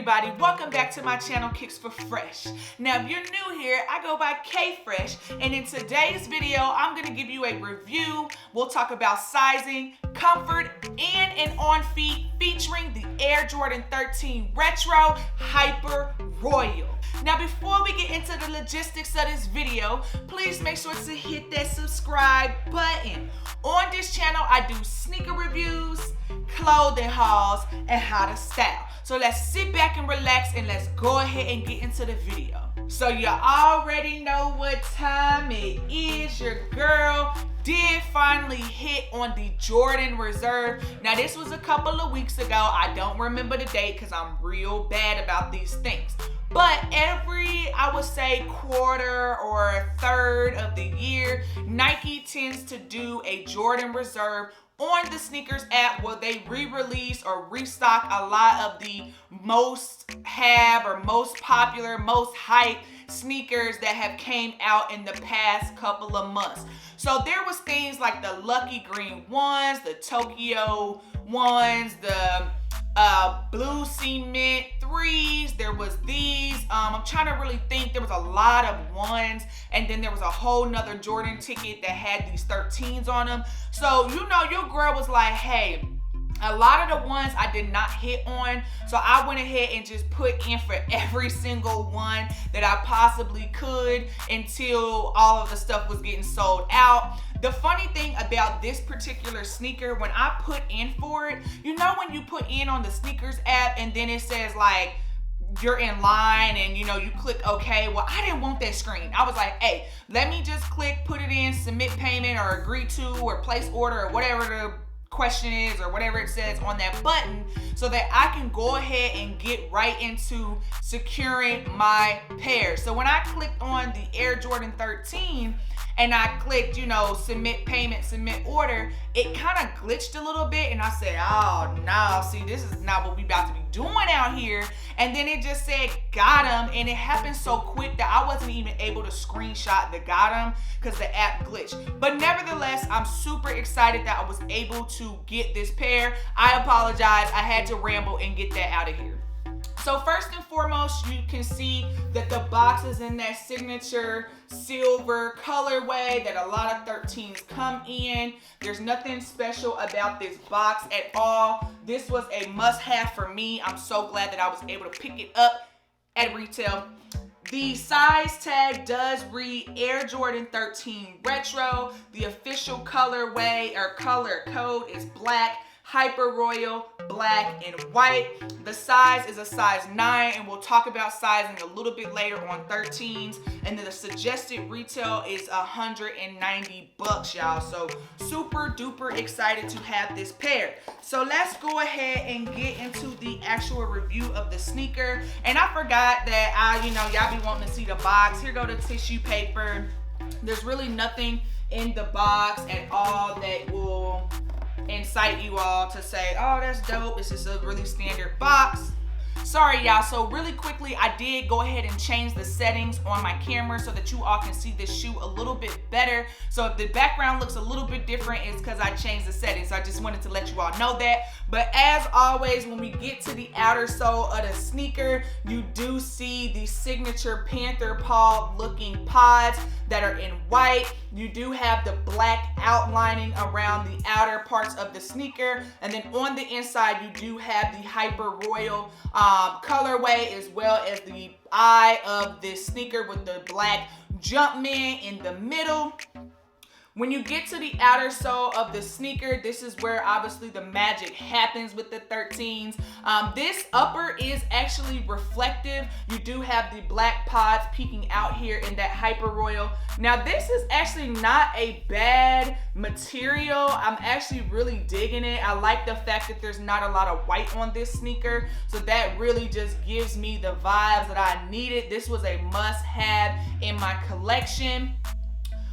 everybody, welcome back to my channel, Kicks for Fresh. Now, if you're new here, I go by K Fresh, and in today's video, I'm gonna give you a review. We'll talk about sizing, comfort, and on feet, featuring the Air Jordan 13 Retro Hyper Royal. Now, before we get into the logistics of this video, please make sure to hit that subscribe button. On this channel, I do sneaker reviews, clothing hauls, and how to style. So let's sit back and relax and let's go ahead and get into the video. So you already know what time it is. Your girl did finally hit on the Jordan Reserve. Now, this was a couple of weeks ago. I don't remember the date because I'm real bad about these things. But every, I would say, quarter or third of the year, Nike tends to do a Jordan Reserve on the sneakers app where they re-release or restock a lot of the most popular, most hype sneakers that have came out in the past couple of months. So there was things like the Lucky Green ones, the Tokyo ones, the blue cement 3s, there was these, I'm trying to really think, there was a lot of ones, and then there was a whole nother Jordan ticket that had these 13s on them. So, you know, your girl was like, hey, a lot of the ones I did not hit on, so I went ahead and just put in for every single one that I possibly could until all of the stuff was getting sold out. The funny thing about this particular sneaker, when I put in for it, you know when you put in on the sneakers app and then it says like, you're in line and you know, you click okay. Well, I didn't want that screen. I was like, hey, let me just click, put it in, submit payment or agree to or place order or whatever the question is or whatever it says on that button so that I can go ahead and get right into securing my pair. So when I clicked on the Air Jordan 13 and I clicked, you know, submit payment, submit order, it kind of glitched a little bit and I said, oh no, see, this is not what we about to be doing out here. And then it just said got him, and it happened so quick that I wasn't even able to screenshot the got him because the app glitched. But nevertheless, I'm super excited that I was able to get this pair. I apologize, I had to ramble and get that out of here. So first and foremost, you can see that the box is in that signature silver colorway that a lot of 13s come in. There's nothing special about this box at all. This was a must-have for me. I'm so glad that I was able to pick it up at retail. The size tag does read Air Jordan 13 Retro. The official colorway or color code is black, Hyper Royal, black, and white. The size is a size 9, and we'll talk about sizing a little bit later on 13s. And then the suggested retail is $190, y'all. So super duper excited to have this pair. So let's go ahead and get into the actual review of the sneaker. And I forgot that y'all be wanting to see the box. Here go the tissue paper. There's really nothing in the box at all that will incite you all to say, oh, that's dope, this is a really standard box. Sorry, y'all. So really quickly, I did go ahead and change the settings on my camera so that you all can see this shoe a little bit better. So if the background looks a little bit different, it's because I changed the settings. So I just wanted to let you all know that. But as always, when we get to the outer sole of the sneaker, you do see the signature panther paw looking pods that are in white. You do have the black outlining around the outer parts of the sneaker. And then on the inside, you do have the Hyper Royal colorway, as well as the eye of this sneaker with the black Jumpman in the middle. When you get to the outer sole of the sneaker, this is where obviously the magic happens with the 13s. This upper is actually reflective. You do have the black pods peeking out here in that Hyper Royal. Now, this is actually not a bad material. I'm actually really digging it. I like the fact that there's not a lot of white on this sneaker. So that really just gives me the vibes that I needed. This was a must-have in my collection.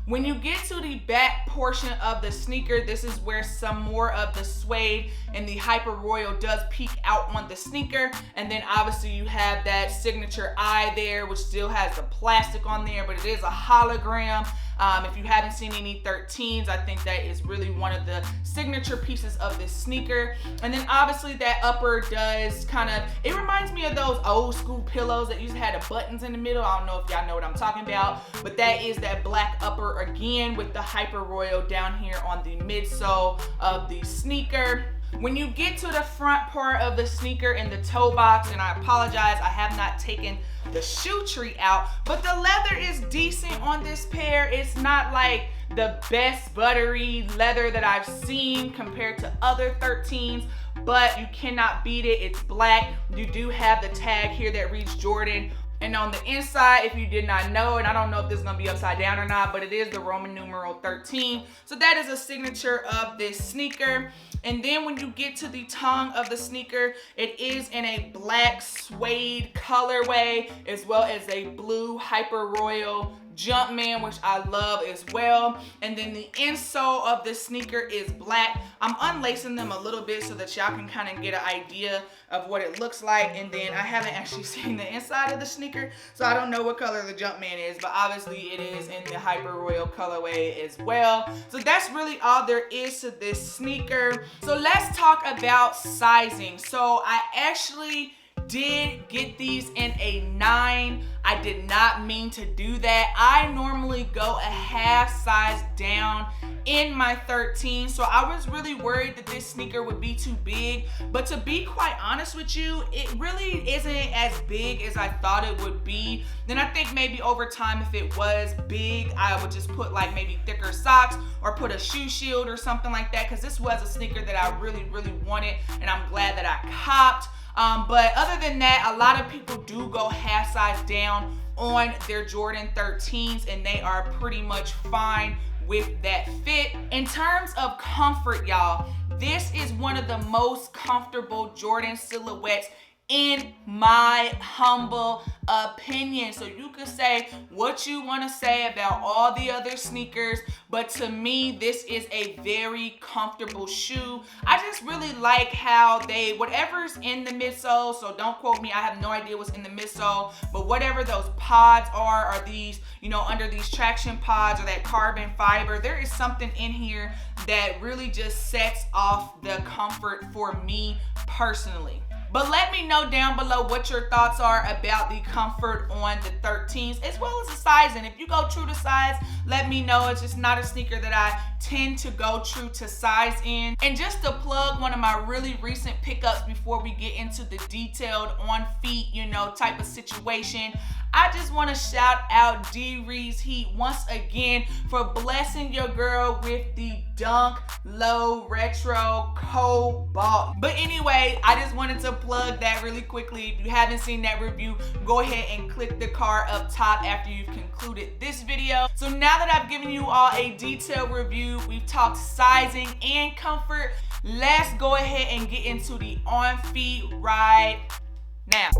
When you get to the back portion of the sneaker, this is where some more of the suede and the Hyper Royal does peek out on the sneaker. And then obviously you have that signature eye there, which still has the plastic on there, but it is a hologram. If you haven't seen any 13s, I think that is really one of the signature pieces of this sneaker. And then obviously that upper does kind of, it reminds me of those old school pillows that used to have the buttons in the middle. I don't know if y'all know what I'm talking about, but that is that black upper again with the Hyper Royal down here on the midsole of the sneaker. When you get to the front part of the sneaker in the toe box, and I apologize, I have not taken the shoe tree out, but the leather is decent on this pair. It's not like the best buttery leather that I've seen compared to other 13s, but you cannot beat it. It's black. You do have the tag here that reads Jordan. And on the inside, if you did not know, and I don't know if this is gonna be upside down or not, but it is the Roman numeral 13. So that is a signature of this sneaker. And then when you get to the tongue of the sneaker, it is in a black suede colorway, as well as a blue Hyper Royal Jumpman, which I love as well. And then the insole of this sneaker is black. I'm unlacing them a little bit so that y'all can kind of get an idea of what it looks like. And then I haven't actually seen the inside of the sneaker, so I don't know what color the Jumpman is, but obviously it is in the Hyper Royal colorway as well. So that's really all there is to this sneaker. So let's talk about sizing. So I actually did get these in a 9. I did not mean to do that. I normally go a half size down in my 13, so I was really worried that this sneaker would be too big, but to be quite honest with you, it really isn't as big as I thought it would be. Then I think maybe over time, if it was big, I would just put like maybe thicker socks or put a shoe shield or something like that, because this was a sneaker that I really wanted, and I'm glad that I copped. But other than that, a lot of people do go half size down on their Jordan 13s, and they are pretty much fine with that fit. In terms of comfort, y'all, this is one of the most comfortable Jordan silhouettes in my humble opinion. So you could say what you want to say about all the other sneakers, but to me, this is a very comfortable shoe. I just really like how whatever's in the midsole, so don't quote me, I have no idea what's in the midsole, but whatever those pods are these, under these traction pods or that carbon fiber, there is something in here that really just sets off the comfort for me personally. But let me know down below what your thoughts are about the comfort on the 13s, as well as the size. And if you go true to size, let me know. It's just not a sneaker that I tend to go true to size in. And just to plug one of my really recent pickups before we get into the detailed on feet, type of situation, I just want to shout out D-Rees Heat once again for blessing your girl with the Dunk Low Retro Cobalt. But anyway, I just wanted to plug that really quickly. If you haven't seen that review, go ahead and click the card up top after you've concluded this video. So now that I've given you all a detailed review, we've talked sizing and comfort, let's go ahead and get into the on feet right now.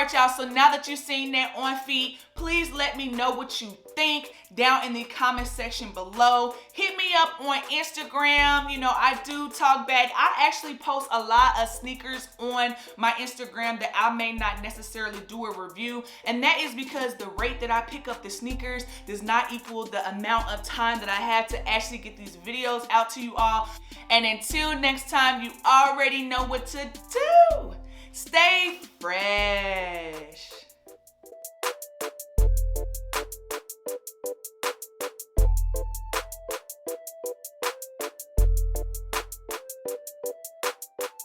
right, y'all, so now that you've seen that on feet, please let me know what you think down in the comment section below. Hit me up on Instagram. You know, I do talk back. I actually post a lot of sneakers on my Instagram that I may not necessarily do a review, and that is because the rate that I pick up the sneakers does not equal the amount of time that I have to actually get these videos out to you all. And until next time, you already know what to do. Stay fresh.